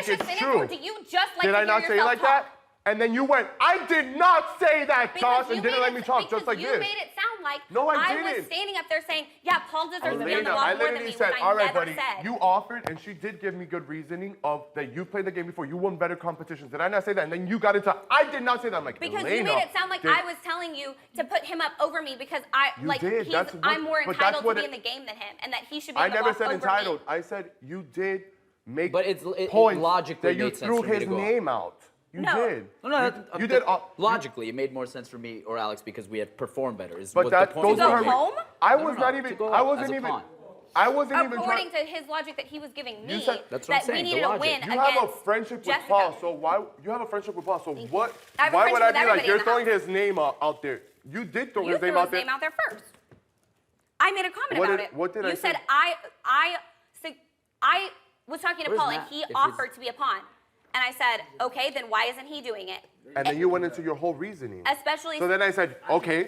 it's true. Or do you just like Did to I hear not say it like yourself that? And then you went, I did not say that, Because Josh, and didn't let me talk just like you this. made it sound like No, I was didn't. standing up there saying, yeah, Paul deserves to be on the Elena, block I more than literally me, said, which all I right, never buddy, said. you offered, and she did give me good reasoning of that you played the game before, you won better competitions. Did I not say that? And then you got into, I did not say that. I'm like, Because Elena, you made it sound like I was telling you to put him up over me because I'm more entitled to be in the game than him, and that he should be in the block over me. I never said entitled. I said you did make points logically that you threw his name out. You did. No, you did. Logically, it made more sense for me or Alex because we had performed better. But that to go home? I was not even. I wasn't even. I wasn't even trying. According to his logic that he was giving me, that's what I'm saying, we needed a win You have a friendship with Paul, so why? You have a friendship with Paul, so what? Why would I be like, you're throwing his name out there? You did throw his name out there. You threw his name out there first. I made a comment about it. What did I say? You said I was talking to Paul and he offered to be a pawn. And I said, okay, then why isn't he doing it? And then you went into your whole reasoning. Especially. So then I said, okay,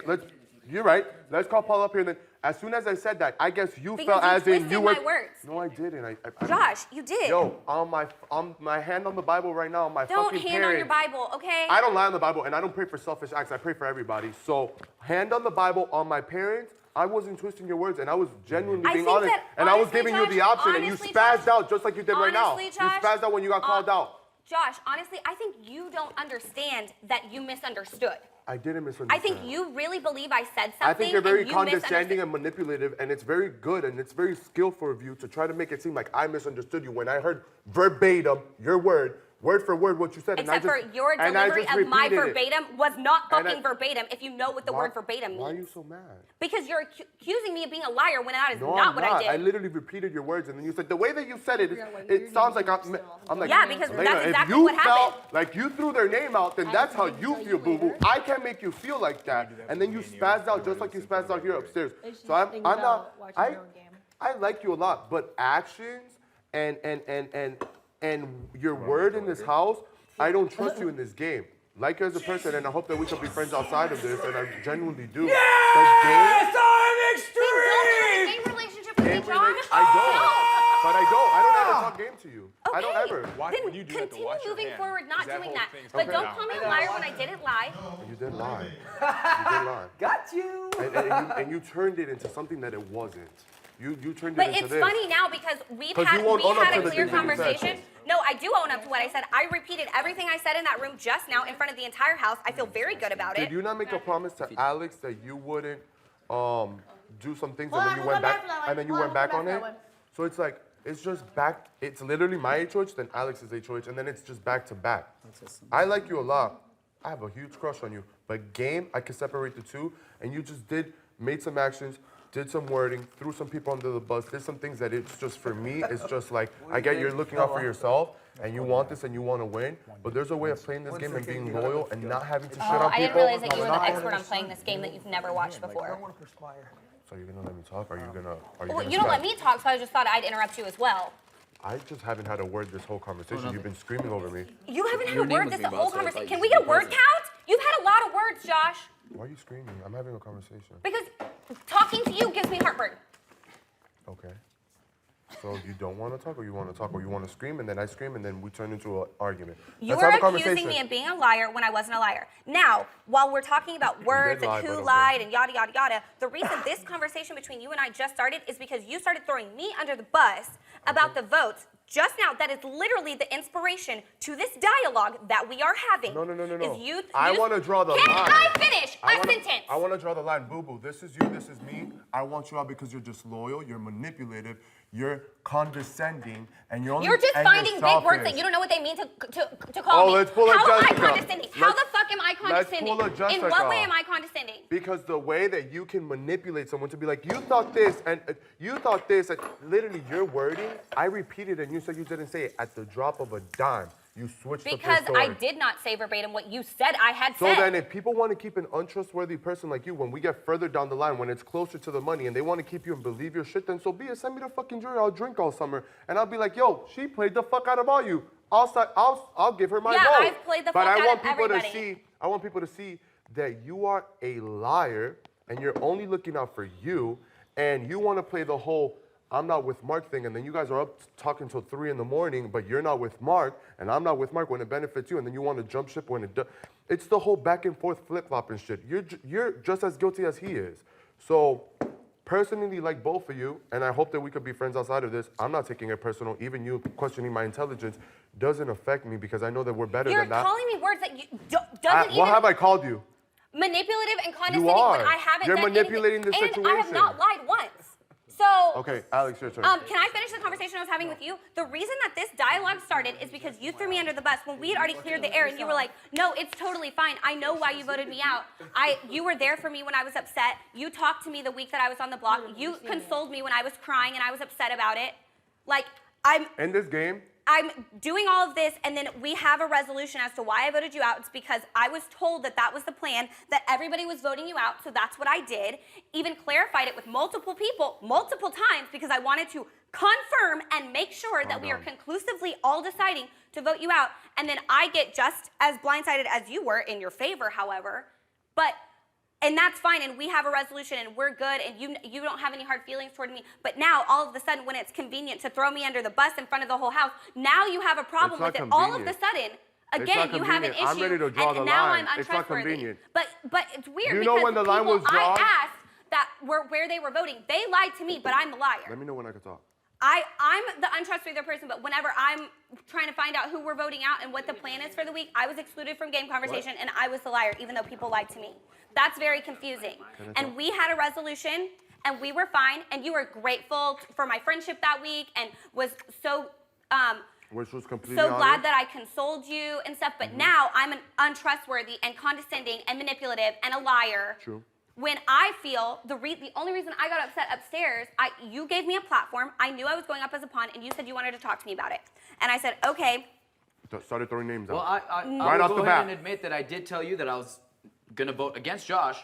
you're right. Let's call Paul up here. And then as soon as I said that, I guess you felt as in you were. My words. No, I didn't. Josh, you did. Yo, on my hand on the Bible right now, my don't fucking hand on your Bible, okay? I don't lie on the Bible, and I don't pray for selfish acts. I pray for everybody. So hand on the Bible on my parents. I wasn't twisting your words, and I was genuinely being honest. And I was giving you the option, and you spazzed out just like you did right now. You spazzed out when you got called out. Josh, honestly, I think you don't understand that you misunderstood. I didn't misunderstand. I think you really believe I said something. I think you're very condescending and manipulative, and it's very good and it's very skillful of you to try to make it seem like I misunderstood you when I heard verbatim your word for word, what you said. Except for your delivery of my verbatim was not fucking verbatim, if you know what the word verbatim means. Why are you so mad? Because you're accusing me of being a liar when that is not what I did. I literally repeated your words, and then you said, the way that you said it, it sounds like I'm like, yeah, because Elena, that's exactly if you what happened. Felt like you threw their name out, then that's how you feel, boo-boo. I can't make you feel like that. And then you spazzed out just like you spazzed out here upstairs. So I'm not, I like you a lot, but actions and your word in this house, I don't trust you in this game. Like you as a person, and I hope that we can be friends outside of this, and I genuinely do. Yes, I'm extreme! Then don't have a game relationship with me, Josh. I don't. But I don't ever talk game to you. Okay. I don't ever. Then continue moving forward, not doing that. But don't call me a liar when I didn't lie. You did lie. You did lie. Got you. And you turned it into something that it wasn't. You turned it but into this. But it's funny now because we had a clear conversation. No, I do own up to what I said. I repeated everything I said in that room just now in front of the entire house. I feel very good about it. Did you not make a promise to Alex that you wouldn't do some things and then you went back and then you went back on it? So it's like it's just back. It's literally my HOH, then Alex's HOH, and then it's just back to back. I like you a lot. I have a huge crush on you. But game, I can separate the two, and you just made some actions, did some wording, threw some people under the bus, did some things that it's just for me, it's just like, I get you're looking out for yourself, and you want this and you want to win, but there's a way of playing this game and being loyal and not having to shit on people. I didn't realize that you were the expert on playing this game that you've never watched before. So you're gonna let me talk? Are you gonna? Well, you don't let me talk, so I just thought I'd interrupt you as well. I just haven't had a word this whole conversation. You've been screaming over me. You haven't had a word this whole conversation. Can we get a word count? You've had a lot of words, Josh. Why are you screaming? I'm having a conversation. Because talking to you gives me heartburn. Okay. So you don't want to talk, or you want to talk, or you want to scream, and then I scream, and then we turn into an argument. You were accusing me of being a liar when I wasn't a liar. Now, while we're talking about words and who lied and yada, yada, yada, the reason this conversation between you and I just started is because you started throwing me under the bus about the votes just now. That is literally the inspiration to this dialogue that we are having. No. Is I want to draw the line. Can I finish a sentence? I want to draw the line. Boo-boo, this is you, this is me. I want you out because you're disloyal, you're manipulative, you're condescending, and you're only You're just finding big words that you don't know what they mean to call me. Let's pull a How am I Jessica. condescending? How the fuck am I condescending? Let's pull a Jessica. In what way am I condescending? Because the way that you can manipulate someone to be like, you thought this, and you thought this, and literally your wording, I repeated and you said you didn't say it at the drop of a dime. You switched the Because I did not say verbatim what you said I had said. So then if people want to keep an untrustworthy person like you, when we get further down the line, when it's closer to the money, and they want to keep you and believe your shit, then so be it. Send me the fucking jury. I'll drink all summer. And I'll be like, yo, she played the fuck out of all you. I'll give her my vote. Yeah, I've played the fuck out of everybody. I want people to see that you are a liar, and you're only looking out for you, and you want to play the whole I'm not with Mark thing, and then you guys are up talking till 3 in the morning, but you're not with Mark, and I'm not with Mark when it benefits you, and then you want to jump ship when it does. It's the whole back and forth flip-flop and shit. You're just as guilty as he is. So, personally, like both of you, and I hope that we could be friends outside of this, I'm not taking it personal. Even you questioning my intelligence doesn't affect me because I know that we're better than that. You're calling me words that you doesn't even... What have I called you? Manipulative and condescending You are. when I haven't You're done manipulating anything. the situation. And I have not lied once. So, Okay, Alex, your turn. can I finish the conversation I was having with you? The reason that this dialogue started is because you threw me under the bus when we had already cleared the air, and you were like, "No, it's totally fine. I know why you voted me out. You were there for me when I was upset. You talked to me the week that I was on the block. You consoled me when I was crying and I was upset about it. Like, In this game, I'm doing all of this, and then we have a resolution as to why I voted you out. It's because I was told that that was the plan, that everybody was voting you out, so that's what I did. Even clarified it with multiple people, multiple times, because I wanted to confirm and make sure that we are conclusively all deciding to vote you out. And then I get just as blindsided as you were, in your favor, however. And that's fine, and we have a resolution, and we're good, and you don't have any hard feelings toward me. But now, all of a sudden, when it's convenient to throw me under the bus in front of the whole house, now you have a problem with it. All of a sudden, again, you have an issue, I'm ready to draw the and now line. I'm It's not untrustworthy. convenient. But it's weird You know because when the line people was drawn? I asked that were where they were voting, they lied to me, but I'm the liar. let me know when I can talk. I'm the untrustworthy person, but whenever I'm trying to find out who we're voting out and what the plan is for the week, I was excluded from game conversation and I was the liar, even though people lied to me. That's very confusing. And we had a resolution and we were fine, and you were grateful for my friendship that week and was so Which was completely so glad honest. that I consoled you and stuff, but now I'm an untrustworthy and condescending and manipulative and a liar. True. When I feel the only reason I got upset upstairs, you gave me a platform. I knew I was going up as a pawn, and you said you wanted to talk to me about it. And I said, okay. Started throwing names out. Well, I Right will off go the ahead bat. and admit that I did tell you that I was going to vote against Josh.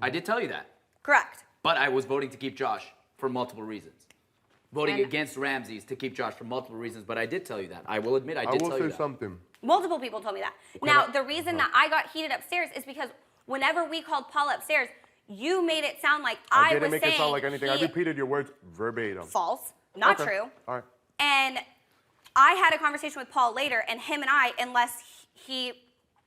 I did tell you that. Correct. But I was voting to keep Josh for multiple reasons. Voting against Ramses to keep Josh for multiple reasons, but I did tell you that. I will admit I did tell you that. I will say something. Multiple people told me that. Now, the reason that I got heated upstairs is because whenever we called Paul upstairs, you made it sound like I was didn't make saying it sound like anything. I repeated your words verbatim. false, not Okay. true. All right. And I had a conversation with Paul later, and him and I, unless he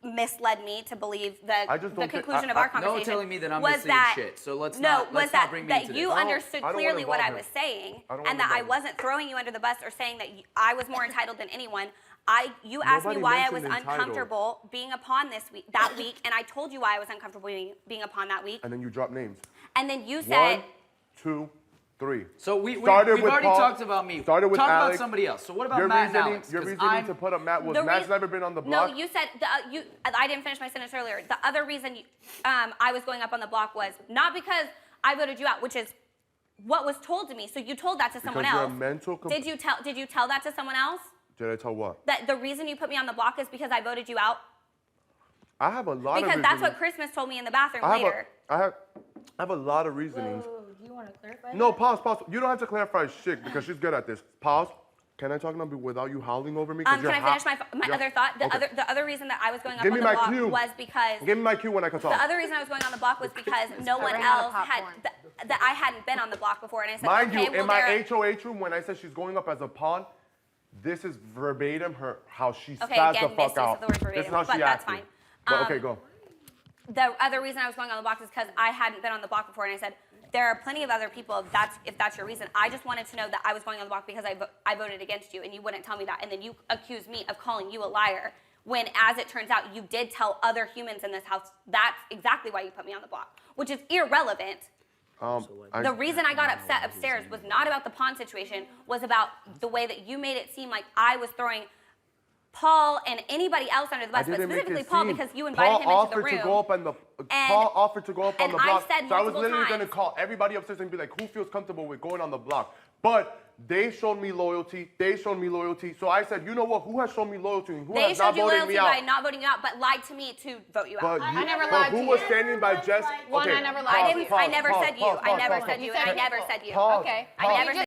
misled me to believe I just the don't think- conclusion of I- our no conversation No telling me that I'm was missing that shit. So let's no, not was that bring me that into you this. understood I don't wanna clearly what I involve was him. saying, I don't and wanna that I involve him. wasn't throwing you under the bus or saying that I was more entitled than anyone. You asked me Nobody why I was mentioned entitled. uncomfortable being a pawn that week, and I told you why I was uncomfortable being a pawn that week. And then you drop names. And then you said, 1, 2, 3. So we've Started with already Paul, talked about me. started with Talk about Alex. somebody else. So what about Your Matt and reasoning, Alex? your 'Cause reasoning to put up Matt was the Matt's reas- never been on the block. No, you said I didn't finish my sentence earlier. The other reason I was going up on the block was not because I voted you out, which is what was told to me. So you told that to someone Because you're a else. mental Did you tell that to someone else? Did I tell what? That the reason you put me on the block is because I voted you out? I have a lot of Because that's what reasonings. Christmas told me in the bathroom I have later. I have a lot of reasonings. Whoa, do you want to clarify No, that? pause. You don't have to clarify shit because she's good at this. Pause. Can I talk now without you howling over me? 'Cause Can you're I finish my you're- other thought? Okay. The other reason that I was going up Give on me the my block cue. was because Give me my cue when I can talk. the other reason I was going on the block was because no one ran out else of had popcorn. that I hadn't been on the block before, and I said, Mind okay, you, well, in my there- HOH room, when I said she's going up as a pawn, this is verbatim how she Okay, spazzed again, the fuck misuse out. of the word This is verbatim, how but she that's acted. fine. But okay, go. The other reason I was going on the block is because I hadn't been on the block before, and I said, there are plenty of other people if that's your reason. I just wanted to know that I was going on the block because I voted against you, and you wouldn't tell me that. And then you accused me of calling you a liar when, as it turns out, you did tell other humans in this house that's exactly why you put me on the block, which is irrelevant. The reason I got upset upstairs was not about the pawn situation, was about the way that you made it seem like I was throwing Paul and anybody else under the bus, but specifically Paul because you invited him into the room. Paul offered to go up on the block. I said So I was multiple literally going to times. call everybody upstairs and be like, who feels comfortable with going on the block? But they showed me loyalty. So I said, you know what? Who has shown me loyalty and who They has not showed you voted loyalty me out? by not voting you out, but lied to me to vote you out. But I never but lied who to was you. standing by Jess? One, Okay, I never lied pause, to you. pause, I never pause, said you. pause, I never pause, said you, pause. and I never said you. Pause, Okay. I pause. never said